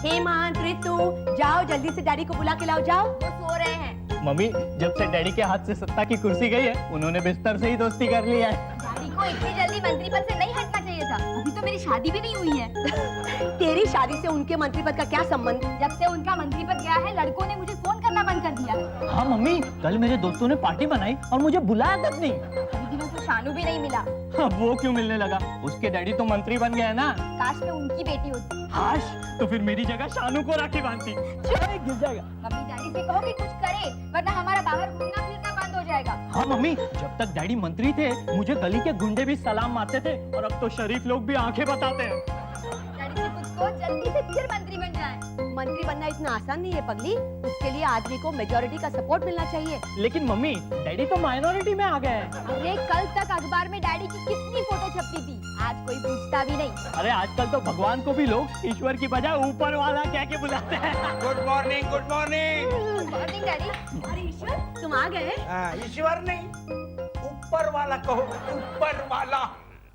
हेमंत, रितु, जाओ जल्दी से डैडी को बुला के लाओ, जाओ। वो सो रहे हैं। मम्मी, जब से डैडी के हाथ से सत्ता की कुर्सी गई है, उन्होंने बिस्तर से ही दोस्ती कर लिया है। डैडी को इतनी जल्दी मंत्री पद से नहीं हटना चाहिए था। अभी तो मेरी शादी भी नहीं हुई है। तेरी शादी से उनके मंत्री पद का क्या संबंध? जब से उनका मंत्री पद गया है, लड़कों ने मुझे फोन करना बंद कर दिया। हाँ मम्मी, कल मेरे दोस्तों ने पार्टी बनाई और मुझे बुलाया तक नहीं। अभी दिनों से शानू भी नहीं मिला। हाँ, वो क्यों मिलने लगा? उसके डैडी तो मंत्री बन गए ना। काश मैं उनकी बेटी होती। हाश, तो फिर मेरी जगह शानू को राखी बांधती। गिर जाएगा। मम्मी डैडी से कहो कि कुछ करे, वरना हमारा बाहर घूमना फिरना बंद हो जाएगा। हाँ मम्मी, जब तक डैडी मंत्री थे, मुझे गली के गुंडे भी सलाम मारते थे और अब तो शरीफ लोग भी आंखें बताते हैं। डैडी से कुछ को जल्दी से फिर मंत्री बन जाए। मंत्री बनना इतना आसान नहीं है पगली, उसके लिए आदमी को मेजोरिटी का सपोर्ट मिलना चाहिए। लेकिन मम्मी, डैडी तो माइनॉरिटी में आ गए हैं। अरे कल तक अखबार में डैडी की कितनी फोटो छपती थी, आज कोई पूछता भी नहीं। अरे आजकल तो भगवान को भी लोग ईश्वर की बजाय ऊपर वाला कह के बुलाते हैं। Good morning, good morning. Good morning daddy. अरे ईश्वर, तुम आ गए? ईश्वर नहीं, ऊपर वाला कहो, ऊपर वाला।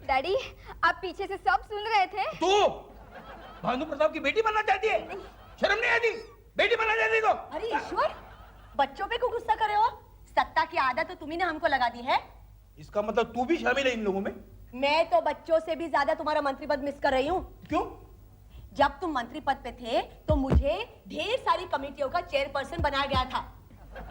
डैडी, आप पीछे से सब सुन रहे थे। तू भानु प्रताप की बेटी बनना चाहती है? शर्म नहीं आती? बेटी बनना चाहती तो? अरे ईश्वर, बच्चों पे क्यों गुस्सा करे हो? सत्ता की आदत तो तुम्ही ने हमको लगा दी है। इसका मतलब तू भी शामिल है इन लोगों में? मैं तो बच्चों से भी ज्यादा तुम्हारा मंत्री पद मिस कर रही हूँ। क्यों? जब तुम मंत्री पद पे थे तो मुझे ढेर सारी कमेटियों का चेयरपर्सन बनाया गया था।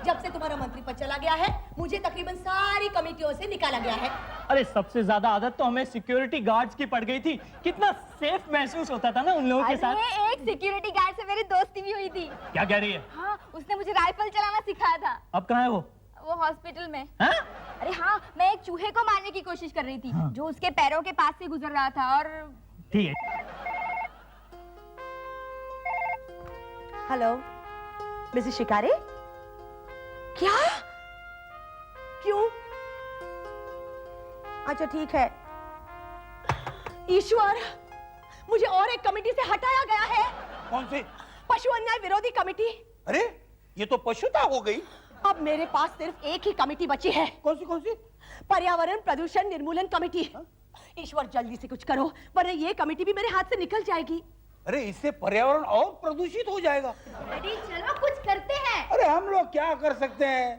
जब से तुम्हारा मंत्री पद चला गया है, मुझे तकरीबन सारी कमेटियों से निकाला गया है। अरे सबसे ज्यादा आदत तो हमें सिक्योरिटी गार्ड्स की पड़ गई थी। कितना सेफ महसूस होता था ना उन लोगों के साथ। अरे एक सिक्योरिटी गार्ड से मेरी दोस्ती भी हुई थी। क्या कह रही है? हाँ, उसने मुझे राइफल चलाना सिखाया था। अब कहाँ है वो? वो हॉस्पिटल में। हाँ? अरे हाँ, मैं एक चूहे को मारने की कोशिश कर रही थी, हाँ। जो उसके पैरों के पास से गुजर रहा था। और ठीक है। हेलो मिसेस शिकारी। क्या? क्यों? अच्छा ठीक है। ईश्वर, मुझे और एक कमेटी से हटाया गया है। कौन सी? पशु अन्याय विरोधी कमेटी। अरे ये तो पशुता हो गई। अब मेरे पास सिर्फ एक ही कमेटी बची है। कौन सी कौन सी? पर्यावरण प्रदूषण निर्मूलन कमेटी। ईश्वर जल्दी से कुछ करो, वरना ये कमेटी भी मेरे हाथ से निकल जाएगी। अरे इससे पर्यावरण और प्रदूषित हो जाएगा। डैडी चलो कुछ करते हैं। अरे हम लोग क्या कर सकते हैं?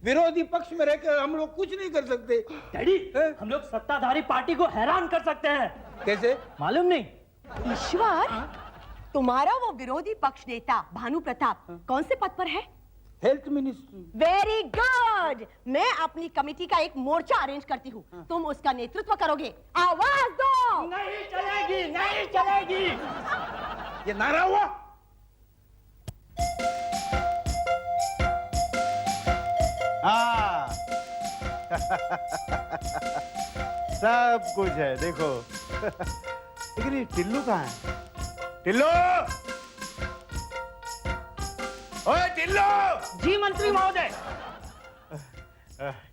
विरोधी पक्ष में रहकर हम लोग कुछ नहीं कर सकते। डैडी, हम लोग सत्ताधारी पार्टी को हैरान कर सकते हैं। कैसे? मालूम नहीं। ईश्वर, तुम्हारा वो विरोधी पक्ष नेता भानु प्रताप कौन से पद पर है? Health ministry. Very good. मैं अपनी कमेटी का एक मोर्चा अरेंज करती हूँ, तुम उसका नेतृत्व करोगे। आवाज दो। नहीं चलेगी, नहीं चलेगी। ये नारा हुआ? हाँ सब कुछ है देखो। लेकिन ये टिल्लू कहाँ है? टिल्लू, ओए टिल्लू। जी मंत्री महोदय।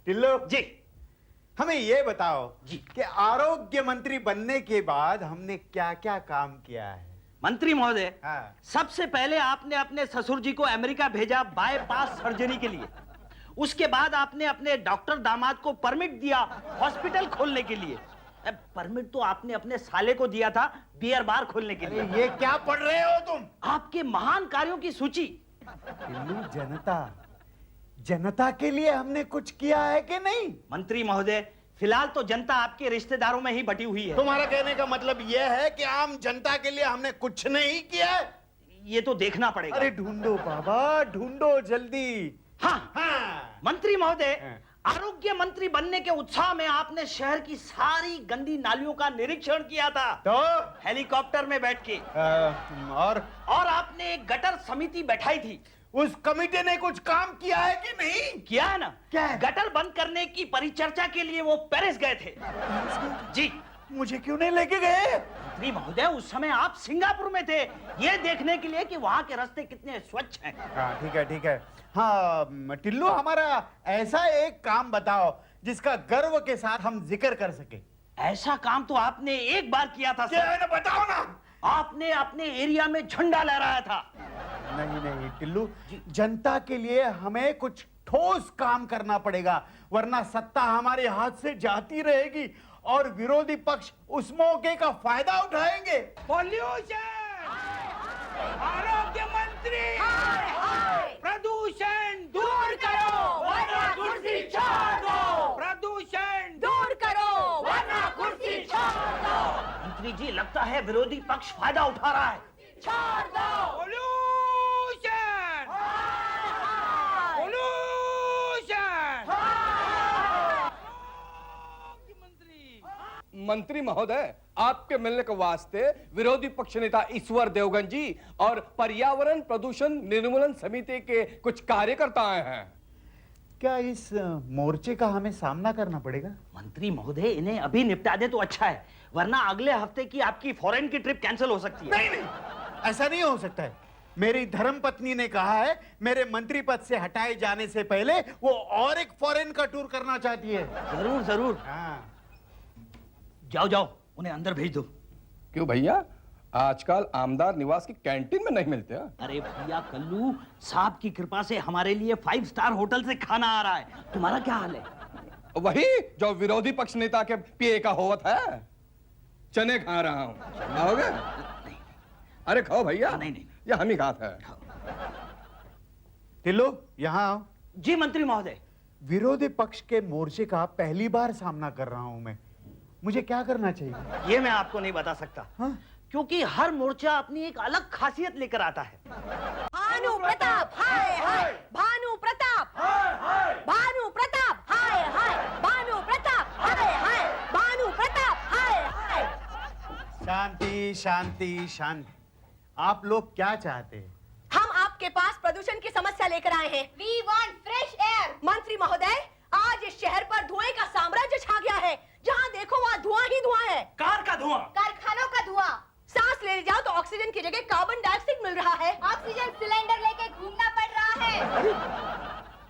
टिल्लू जी। हमें ये बताओ जी कि आरोग्य मंत्री बनने के बाद हमने क्या क्या काम किया है? मंत्री महोदय, हाँ। सबसे पहले आपने अपने ससुर जी को अमेरिका भेजा बायपास सर्जरी के लिए। उसके बाद आपने अपने डॉक्टर दामाद को परमिट दिया हॉस्पिटल खोलने के लिए। परमिट तो आपने अपने साले को दिया था बियर बार खोलने के लिए। ये क्या पढ़ रहे हो तुम? आपके महान कार्यों की सूची। टिल्लू, जनता के लिए हमने कुछ किया है कि नहीं? मंत्री महोदय, फिलहाल तो जनता आपके रिश्तेदारों में ही बटी हुई है। तुम्हारा कहने का मतलब यह है कि आम जनता के लिए हमने कुछ नहीं किया है? ये तो देखना पड़ेगा। अरे ढूंढो बाबा, ढूंढो जल्दी। हाँ, हाँ। मंत्री महोदय, हाँ। आरोग्य मंत्री बनने के उत्साह में आपने शहर की सारी गंदी नालियों का निरीक्षण किया था तो हेलीकॉप्टर में बैठ के। और आपने एक गटर समिति बैठाई थी। उस कमेटी ने कुछ काम किया है कि नहीं? किया है ना? क्या है? गटर बंद करने की परिचर्चा के लिए वो पेरिस गए थे। जी। मुझे क्यों नहीं लेके गए? मंत्री महोदय, उस समय आप सिंगापुर में थे, ये देखने के लिए कि वहाँ के रास्ते कितने स्वच्छ हैं। हाँ ठीक है ठीक है। हाँ टिल्लू, हमारा ऐसा एक काम बताओ जिसका गर्व के साथ हम जिक्र कर सके। ऐसा काम तो आपने एक बार किया था क्या सर। है ना, बताओ ना। आपने अपने एरिया में झंडा लहराया था। नहीं नहीं टिल्लू, जनता के लिए हमें कुछ ठोस काम करना पड़ेगा, वरना सत्ता हमारे हाथ से जाती रहेगी और विरोधी पक्ष उस मौके का फायदा उठाएंगे। पॉल्यूशन! लगता है विरोधी पक्ष फायदा उठा रहा है। छोड़ दो। Pollution pollution. मंत्री महोदय, आपके मिलने के वास्ते विरोधी पक्ष नेता ईश्वर देवगन जी और पर्यावरण प्रदूषण निर्मूलन समिति के कुछ कार्यकर्ता आए हैं। क्या इस मोर्चे का हमें सामना करना पड़ेगा? मंत्री महोदय, इन्हें अभी निपटा दे तो अच्छा है, वरना अगले हफ्ते की आपकी फॉरेन की ट्रिप कैंसिल हो सकती है। नहीं नहीं, ऐसा नहीं हो सकता है। मेरी धर्मपत्नी ने कहा है मेरे मंत्री पद से हटाए जाने से पहले वो और एक फॉरेन का टूर करना चाहती है। जरूर जरूर। हाँ। जाओ जाओ, उन्हें अंदर भेज दो। क्यों भैया, आजकल आमदार निवास की कैंटीन में नहीं मिलते हैं? अरे भैया कल्लू, साहब की कृपा से हमारे लिए 5 स्टार होटल से खाना आ रहा है। तुम्हारा क्या हाल है? वही जो विरोधी पक्ष नेता के पिए का होवत है। चने खा रहा हूँ, खाओगे? अरे खाओ भैया। नहीं नहीं, ये हम ही खाते हैं। टिल्लू, यहाँ आओ। जी मंत्री महोदय। विरोधी पक्ष के मोर्चे का पहली बार सामना कर रहा हूं मैं। मुझे क्या करना चाहिए? ये मैं आपको नहीं बता सकता। हाँ? क्योंकि हर मोर्चा अपनी एक अलग खासियत लेकर आता है। भानु प्रताप हाय हाय, भानु प्रताप हाय हाय, भानु प्रताप हाय हाय, भानु प्रताप हाय हाय, भानु प्रताप हाय हाय। शांति शांति शांति। आप लोग क्या चाहते हैं? हम आपके पास प्रदूषण की समस्या लेकर आए हैं। We want fresh air. मंत्री महोदय, आज इस शहर पर धुएं का साम्राज्य छा गया है। जहाँ देखो वहाँ धुआं ही धुआं है। कार का धुआं, कारखानों का धुआं, सांस ले जाओ तो ऑक्सीजन की जगह कार्बन डाइऑक्साइड मिल रहा है। ऑक्सीजन सिलेंडर लेके घूमना पड़ रहा है।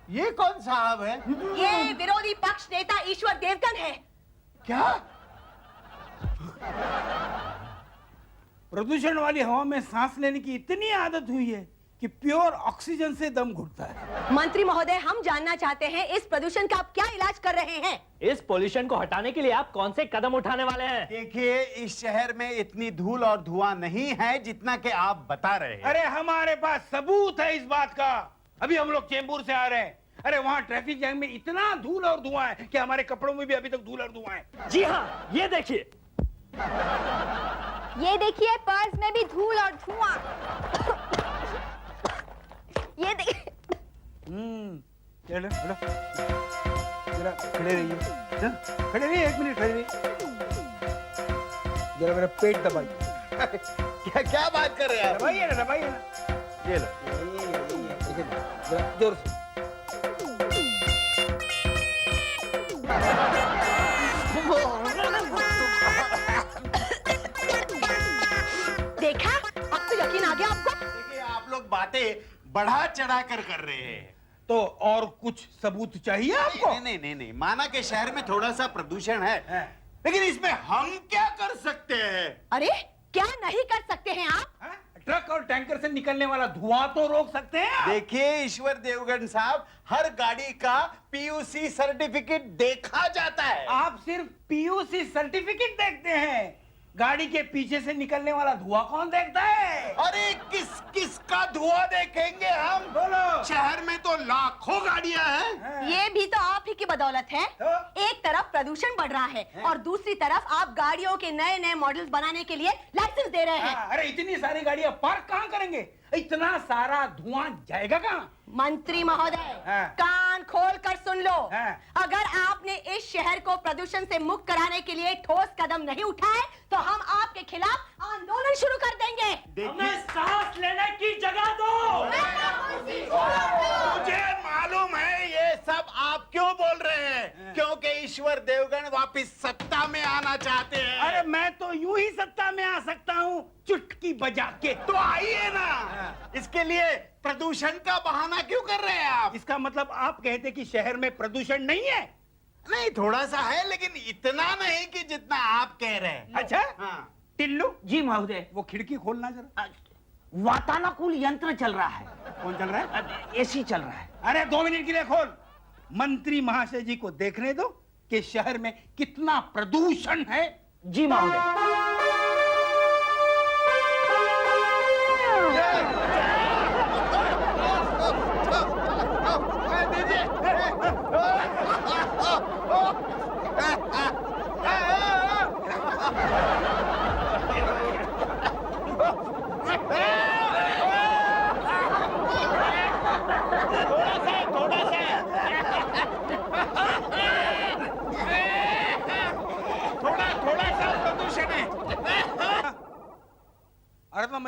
ये कौन साहब है? ये विरोधी पक्ष नेता ईश्वर देवगन है। क्या? प्रदूषण वाली हवा में सांस लेने की इतनी आदत हुई है कि प्योर ऑक्सीजन से दम घुटता है। मंत्री महोदय, हम जानना चाहते हैं इस प्रदूषण का आप क्या इलाज कर रहे हैं? इस पोल्यूशन को हटाने के लिए आप कौन से कदम उठाने वाले हैं? देखिए, इस शहर में इतनी धूल और धुआं नहीं है जितना कि आप बता रहे हैं। अरे हमारे पास सबूत है इस बात का। अभी हम लोग चेंबूर से आ रहे हैं। अरे वहाँ ट्रैफिक जैम में इतना धूल और धुआं है कि हमारे कपड़ों में भी अभी तक धूल और धुआं है। जी हाँ, ये देखिए। ये देखिए, पर्स में भी धूल और धुआं। ये देखिए। चलो चलो, जरा खड़े रहिए। हाँ, खड़े रहिए, 1 मिनट खड़े रहिए। जरा मेरा पेट दबाइए। क्या क्या बात कर रहे हैं आप? दबाइए ना, दबाइए ना। ये लो। जरा जोर से। देखा, अब तो यकीन आ गया आपको। देखिए, आप लोग बातें बढ़ा चढ़ा कर रहे हैं। तो और कुछ सबूत चाहिए आपको? नहीं नहीं नहीं नहीं, माना कि शहर में थोड़ा सा प्रदूषण है, लेकिन इसमें हम क्या कर सकते हैं? अरे क्या नहीं कर सकते हैं आप? हाँ? ट्रक और टैंकर से निकलने वाला धुआं तो रोक सकते हैं आप। देखिए ईश्वर देवगन साहब, हर गाड़ी का पीयूसी सर्टिफिकेट देखा जाता है। आप सिर्फ पीयूसी सर्टिफिकेट देखते हैं, गाड़ी के पीछे से निकलने वाला धुआं कौन देखता है? अरे किस किस का धुआं देखेंगे हम? बोलो। शहर में तो लाखों गाड़ियां हैं। ये भी तो आप ही की बदौलत है। तो? एक तरफ प्रदूषण बढ़ रहा है और दूसरी तरफ आप गाड़ियों के नए नए मॉडल्स बनाने के लिए लाइसेंस दे रहे हैं। अरे इतनी सारी गाड़ियां पार्क कहाँ करेंगे? इतना सारा धुआं जाएगा कहाँ? मंत्री महोदय, हाँ। कान खोल कर सुन लो। हाँ। अगर आपने इस शहर को प्रदूषण से मुक्त कराने के लिए ठोस कदम नहीं उठाए तो हम आपके खिलाफ आंदोलन शुरू कर देंगे। हमें सांस लेने की जगह दो। मुझे मालूम है ये सब आप क्यों बोल रहे हैं, क्योंकि ईश्वर देवगन वापस सत्ता में आना चाहते हैं। अरे मैं तो यूं ही सत्ता में आ सकता हूँ, चुटकी बजा के। तो आइए ना, इसके लिए प्रदूषण का बहाना क्यों कर रहे हैं आप? इसका मतलब आप कहते कि शहर में प्रदूषण नहीं है? नहीं, थोड़ा सा है, लेकिन इतना नहीं कि जितना आप कह रहे हैं। अच्छा। हाँ। टिल्लू, जी महोदय। वो खिड़की खोलना जरा। वातानुकूल यंत्र चल रहा है। कौन चल रहा है? एसी चल रहा है। अरे 2 मिनट के लिए खोल। मंत्री महाशय जी को देखने दो कि शहर में कितना प्रदूषण है। जी महोदय।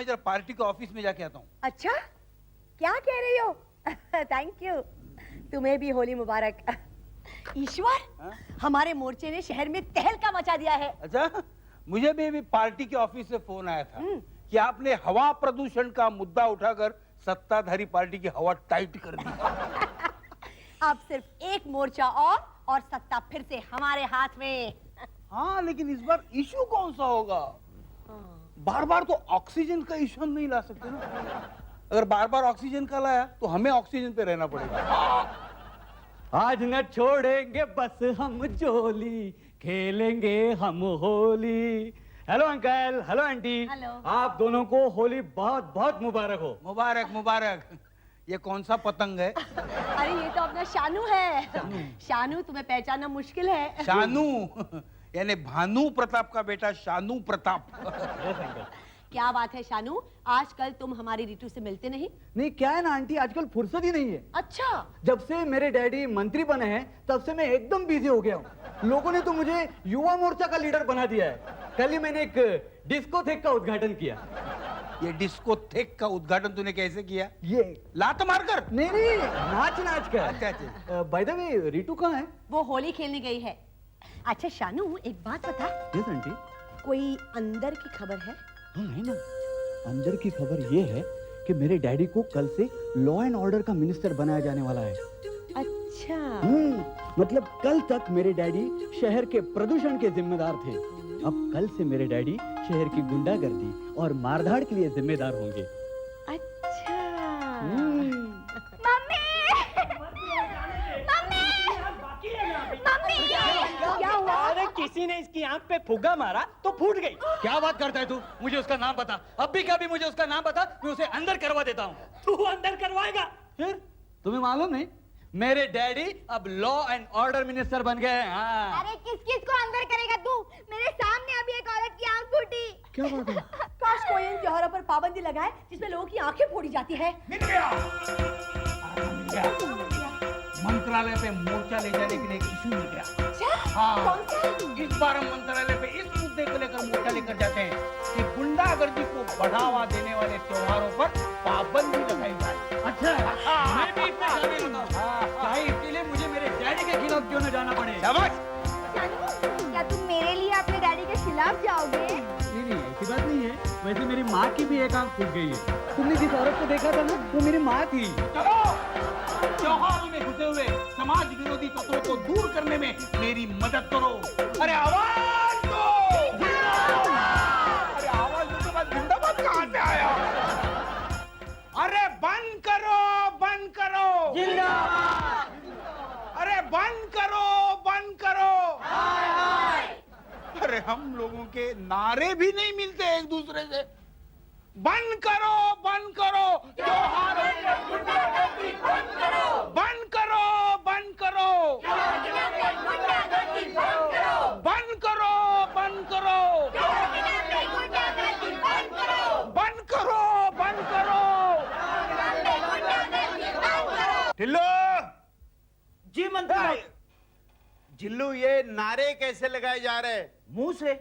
मैं जरा पार्टी के ऑफिस में जाके आता हूँ। अच्छा, क्या कह रही हो? थैंक यू, तुम्हें भी होली मुबारक। ईश्वर, हमारे मोर्चे ने शहर में तहलका मचा दिया है। अच्छा, मुझे भी अभी पार्टी के ऑफिस से फोन आया था कि आपने हवा प्रदूषण का मुद्दा उठाकर सत्ताधारी पार्टी की हवा टाइट कर दी। अब सिर्फ एक मोर्चा और सत्ता फिर से हमारे हाथ में। हाँ, लेकिन इस बार इशू कौन सा होगा? बार बार तो ऑक्सीजन का इशू हम नहीं ला सकते ना। अगर बार बार ऑक्सीजन का लाया तो हमें ऑक्सीजन पे रहना पड़ेगा। आज न छोड़ेंगे बस हम जोली, खेलेंगे हम Holi. Hello uncle, hello aunty. Hello. आप दोनों को होली बहुत बहुत मुबारक हो। मुबारक मुबारक। ये कौन सा पतंग है? अरे ये तो अपना शानू है। शानू तुम्हें पहचानना मुश्किल है। शानू यानी भानु प्रताप का बेटा शानू प्रताप। क्या बात है शानू, आजकल तुम हमारी रितु से मिलते नहीं? नहीं, क्या है ना आंटी, आजकल फुर्सत ही नहीं है। अच्छा, जब से मेरे डैडी मंत्री बने हैं तब से मैं एकदम बिजी हो गया हूँ। लोगों ने तो मुझे युवा मोर्चा का लीडर बना दिया है। कल ही मैंने एक डिस्कोथेक का उद्घाटन किया। ये डिस्कोथेक का उद्घाटन तूने कैसे किया? ये लात मारकर? नहीं, नाच नाच का। अच्छा अच्छा। बाय द वे, रितु कहाँ है? वो होली खेलने गई है। अच्छा शानू, एक बात बता, यस आंटी। कोई अंदर की खबर है? नहीं ना, अंदर की खबर ये है कि मेरे डैडी को कल से लॉ एंड ऑर्डर का मिनिस्टर बनाया जाने वाला है। अच्छा, मतलब कल तक मेरे डैडी शहर के प्रदूषण के जिम्मेदार थे। अब कल से मेरे डैडी शहर की गुंडागर्दी और मारधाड़ के लिए जिम्मेदार होंगे। अच्छा। क्या हुआ? अरे किसी ने इसकी आंख पे फुग्गा मारा तो फूट गई। क्या बात करता है तू? मुझे उसका नाम बता, अब भी क्या भी मुझे उसका नाम बता, मैं उसे अंदर करवा देता हूँ। तू अंदर करवाएगा? फिर तुम्हें मालूम नहीं, मेरे डैडी अब लॉ एंड ऑर्डर मिनिस्टर बन गए हैं। हाँ। अरे किस को अंदर करेगा तू? मेरे सामने अभी एक औरत की आंख फूटी। क्या बात है? काश कोई इन त्योहारों पर पाबंदी लगाए जिसमें लोगों की आंखें फोड़ी जाती है। मिल गया। मंत्रालय पे मोर्चा ले जाने के लिए एक इशू मिल गया। अच्छा, हाँ। कौन सा? इस बार हम मंत्रालय पे इस मुद्दे को लेकर मोर्चा लेकर जाते हैं कि गुंडागर्दी को बढ़ावा देने वाले त्योहारों पर पाबंदी लगाई जाए। अच्छा, मैं भी इसमें शामिल होता हूँ। चाहे इसके लिए मुझे मेरे डैडी के खिलाफ क्यों न जाना पड़े। शाबाश। शानू, क्या तुम मेरे लिए अपने डैडी के खिलाफ जाओगे? नहीं, ऐसी बात नहीं है। वैसे मेरी माँ की भी एक आंख फूट गई है। तुमने जिस औरत को देखा था ना, वो मेरी माँ थी। चलो, त्योहारों में घुसे हुए समाज विरोधी तत्वों को दूर करने में मेरी मदद करो। अरे आवाज दो! अरे आवाज दो के बाद जिंदाबाद कहाँ से आया? अरे बंद करो, बंद करो! जिंदाबाद! अरे बंद करो, बंद करो! अरे हम लोगों के नारे भी नहीं मिलते एक दूसरे से। बंद करो, बंद करो! त्योहारों में गुंडागर्दी बंद करो! बंद करो, बंद करो! बंद करो, बंद करो! बंद करो, बंद करो! टिल्लू, जी मंत्री। जिल्लू, ये नारे कैसे लगाए जा रहे हैं? मुंह से।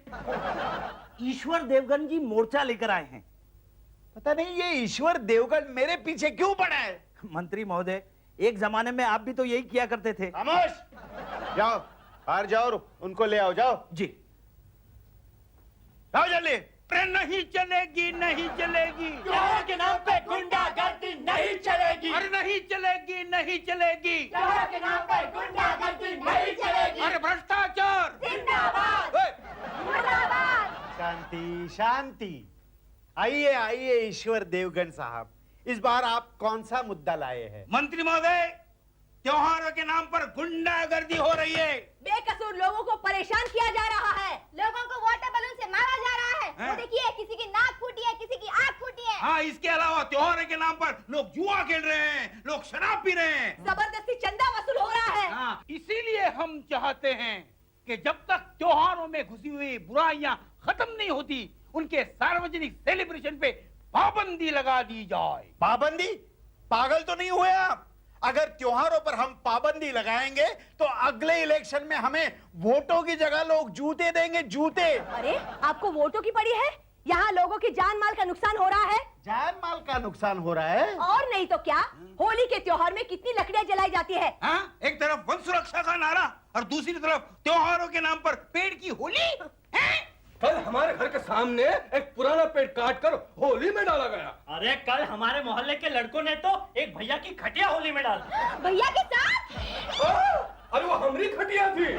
ईश्वर देवगन जी मोर्चा लेकर आए हैं। पता नहीं ये ईश्वर देवगन मेरे पीछे क्यों पड़ा है? मंत्री महोदय, एक जमाने में आप भी तो यही किया करते थे। खामोश! जाओ, बाहर जाओ, उनको ले आओ, जाओ। जी। जाओ जल्दी। अरे नहीं चलेगी, नहीं चलेगी। त्योहार के नाम पे गुंडागर्दी नहीं चलेगी। अरे नहीं चलेगी, नहीं चलेगी। त्योहार के नाम पे गुंडागर्दी नहीं चलेगी। अरे भ्रष्टाचार! शांति, शांति। आइए, आइए ईश्वर देवगन साहब, इस बार आप कौन सा मुद्दा लाए हैं? मंत्री महोदय, त्योहारों के नाम पर गुंडागर्दी हो रही है। बेकसूर लोगों को परेशान किया जा रहा है। लोगों को वाटर बलून से मारा जा रहा है। हैं? वो देखिए, किसी की नाक फूटी है, किसी की आंख फूटी है। हाँ, इसके अलावा त्योहारों के नाम पर लोग जुआ खेल रहे हैं, लोग शराब पी रहे हैं। जबरदस्ती चंदा वसूल हो रहा है। हाँ, इसीलिए हम चाहते हैं कि जब तक त्योहारों में घुसी हुई बुराइयां खत्म नहीं होती, उनके सार्वजनिक सेलिब्रेशन पे पाबंदी लगा दी जाए। पाबंदी? पागल तो नहीं हुए आप? अगर त्योहारों पर हम पाबंदी लगाएंगे तो अगले इलेक्शन में हमें वोटों की जगह लोग जूते देंगे, जूते। अरे आपको वोटों की पड़ी है यहाँ लोगों की जान माल का नुकसान हो रहा है। जान माल का नुकसान हो रहा है? और नहीं तो क्या, होली के त्योहार में कितनी लकड़ियां जलाई जाती है। हाँ? एक तरफ वन सुरक्षा का नारा और दूसरी तरफ त्योहारों के नाम पर पेड़ की होली हैं? कल हमारे घर के सामने एक पुराना पेड़ काटकर होली में डाला गया। अरे कल हमारे मोहल्ले के लड़कों ने तो एक भैया की खटिया होली में डाल दी। भैया के साथ? अरे वो हमारी खटिया थी।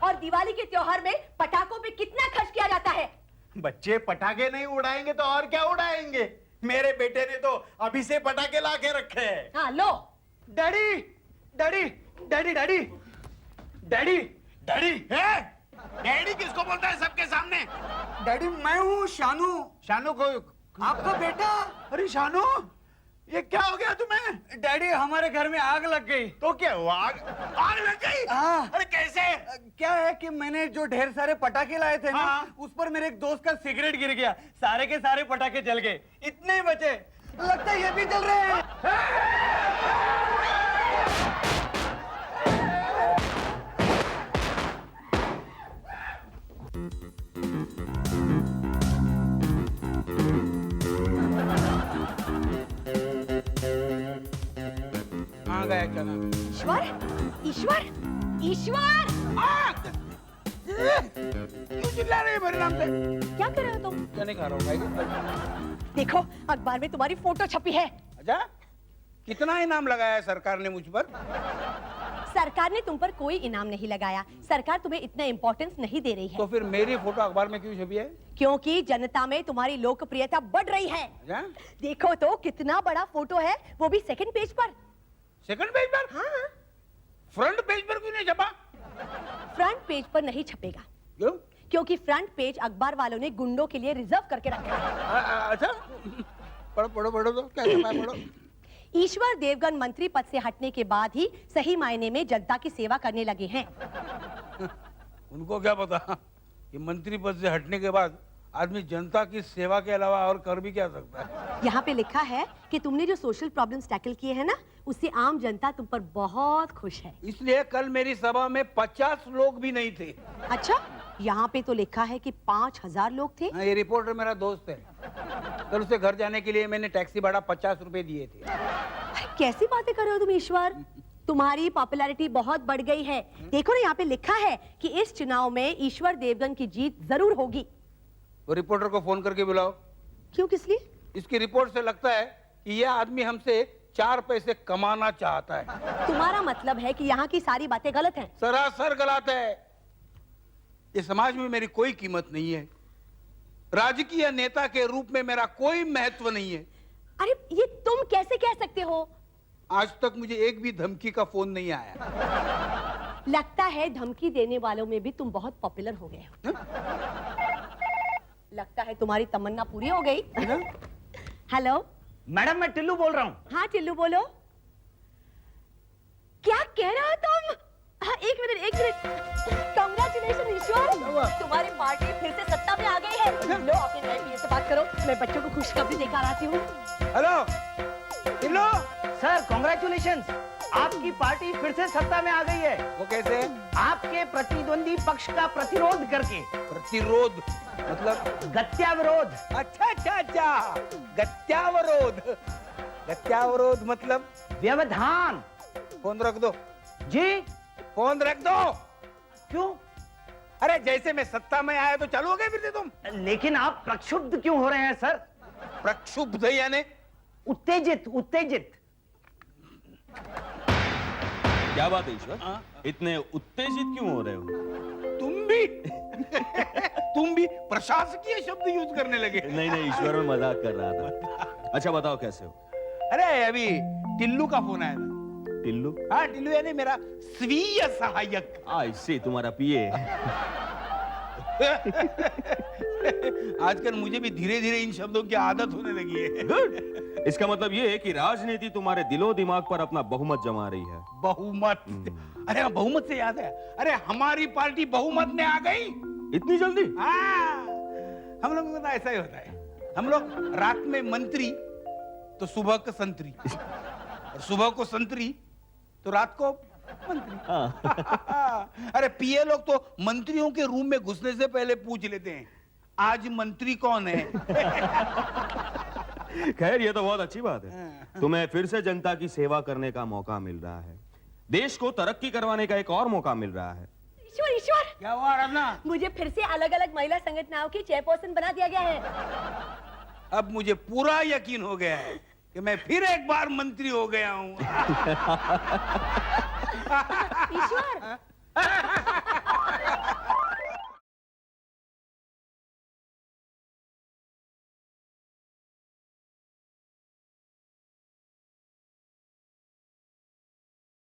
और दिवाली के त्योहार में पटाखों पे कितना खर्च किया जाता है। बच्चे पटाखे नहीं उड़ाएंगे तो और क्या उड़ाएंगे? मेरे बेटे ने तो अभी से पटाखे ला के रखे हैं। हाँ लो। Daddy daddy daddy daddy daddy daddy है? डैडी किसको बोलता है सबके सामने? डैडी मैं हूँ शानू। शानू को आपका बेटा? अरे शानू, ये क्या हो गया तुम्हें? डैडी हमारे घर में आग लग गई। तो क्या हुआ? आग लग गई? हाँ। अरे कैसे? क्या है कि मैंने जो ढेर सारे पटाखे लाए थे ना, हाँ। उस पर मेरे एक दोस्त का सिगरेट गिर गया, सारे के सारे पटाखे जल गए, इतने ही बचे। लगता है ये भी जल रहे हैं। कहाँ गया क्या नाम? ईश्वर, ईश्वर, ईश्वर! क्यों चिल्ला रहे हैं मेरे नाम पे? क्या कर रहे हो तुम? क्या नहीं खा रहा हूँ भाई? देखो अखबार में तुम्हारी फोटो छपी है। अच्छा, कितना इनाम लगाया है सरकार ने मुझ पर? सरकार ने तुम पर कोई इनाम नहीं लगाया। सरकार तुम्हें इतना इम्पोर्टेंस नहीं दे रही है। तो फिर मेरी फोटो अखबार में क्यों छपी है? क्योंकि जनता में तुम्हारी लोकप्रियता बढ़ रही है। अच्छा? देखो तो कितना बड़ा फोटो है, वो भी सेकंड पेज पर। सेकंड पेज पर? हाँ, फ्रंट पेज पर क्यों नहीं छपा? फ्रंट पेज पर नहीं छपेगा क्यों? क्योंकि फ्रंट पेज अखबार वालों ने गुंडों के लिए रिजर्व करके रखा है। अच्छा, पढ़ो पढ़ो पढ़ो तो क्या छपा है, पढ़ो। ईश्वर देवगन मंत्री पद से हटने के बाद ही सही मायने में जनता की सेवा करने लगे हैं। उनको क्या पता कि मंत्री पद से हटने के बाद आदमी जनता की सेवा के अलावा और कर भी क्या सकता है। यहाँ पे लिखा है कि तुमने जो सोशल प्रॉब्लम्स टैकल किए हैं ना, उससे आम जनता तुम पर बहुत खुश है। इसलिए कल मेरी सभा में 50 लोग भी नहीं थे। अच्छा, यहाँ पे तो लिखा है कि 5000 लोग थे। हाँ, ये रिपोर्टर मेरा दोस्त है। कल उसे घर जाने के लिए मैंने टैक्सी भाड़ा 50 रुपए दिए थे। अरे कैसी बातें कर रहे हो तुम ईश्वर? तुम्हारी पॉपुलैरिटी बहुत बढ़ गई है। देखो ना, यहाँ पे लिखा है कि इस चुनाव में ईश्वर देवगन की जीत जरूर होगी। वो रिपोर्टर को फोन करके बुलाओ। क्यों, किस लिए? इसकी रिपोर्ट से लगता है कि यह आदमी हमसे 4 पैसे कमाना चाहता है। तुम्हारा मतलब है कि यहाँ की सारी बातें गलत हैं। सरासर गलत है। इस समाज में मेरी कोई कीमत नहीं है। राजकीय नेता के रूप में मेरा कोई महत्व नहीं है। अरे ये तुम कैसे कह सकते हो? आज तक मुझे एक भी धमकी का फोन नहीं आया। लगता है धमकी देने वालों में भी तुम बहुत पॉपुलर हो गए हो। लगता है तुम्हारी तमन्ना पूरी हो गई। हेलो मैडम, मैं टिल्लू बोल रहा हूँ। हाँ टिल्लू बोलो। क्या कह रहे हो तुम? हाँ, एक मिनट। कांग्रेचुलेशन ईश्वर, तुम्हारी पार्टी फिर से सत्ता में आ गई है। लो अपने नए पीए से बात करो, मैं बच्चों को खुशखबरी देकर आती हूँ। हेलो टिल्लू, सर कांग्रेचुलेशन, आपकी पार्टी फिर से सत्ता में आ गई है। वो कैसे? आपके प्रतिद्वंदी पक्ष का प्रतिरोध करके। प्रतिरोध मतलब? गत्याविरोध। अच्छा, गत्यावरोध। गत्यावरोध मतलब? व्यवधान। फोन रख दो। जी, फोन रख दो। क्यों? अरे जैसे मैं सत्ता में आया तो चालू हो गए फिर से तुम। लेकिन आप प्रक्षुब्ध क्यों हो रहे हैं सर? प्रक्षुब्ध यानी? उत्तेजित। क्या बात है ईश्वर? इतने उत्तेजित क्यों हो रहे हो? तुम भी प्रशासकीय शब्द यूज करने लगे। नहीं ईश्वर, मैं मजाक कर रहा था। अच्छा बताओ कैसे हो? अरे अभी टिल्लू का फोन आया था। टिल्लू? हाँ, टिल्लू यानी मेरा स्वीय सहायक। इससे तुम्हारा पीए। आजकल मुझे भी धीरे धीरे इन शब्दों की आदत होने लगी है। गुड। इसका मतलब ये है कि राजनीति तुम्हारे दिलो दिमाग पर अपना बहुमत जमा रही है। बहुमत? अरे बहुमत से याद है, अरे हमारी पार्टी बहुमत में आ गई। इतनी जल्दी? हाँ, हम लोगों का ऐसा ही होता है। हम लोग रात में मंत्री तो सुबह को संतरी, और सुबह को संतरी तो रात को मंत्री। अरे पीए लोग तो मंत्रियों के रूम में घुसने से पहले पूछ लेते हैं, आज मंत्री कौन है। खैर ये तो बहुत अच्छी बात है, तुम्हें फिर से जनता की सेवा करने का मौका मिल रहा है, देश को तरक्की करवाने का एक और मौका मिल रहा है। ईश्वर ईश्वर, क्या हुआ रत्ना? मुझे फिर से अलग अलग महिला संगठनों की चेयरपर्सन बना दिया गया है। अब मुझे पूरा यकीन हो गया है कि मैं फिर एक बार मंत्री हो गया हूँ। ईश्वर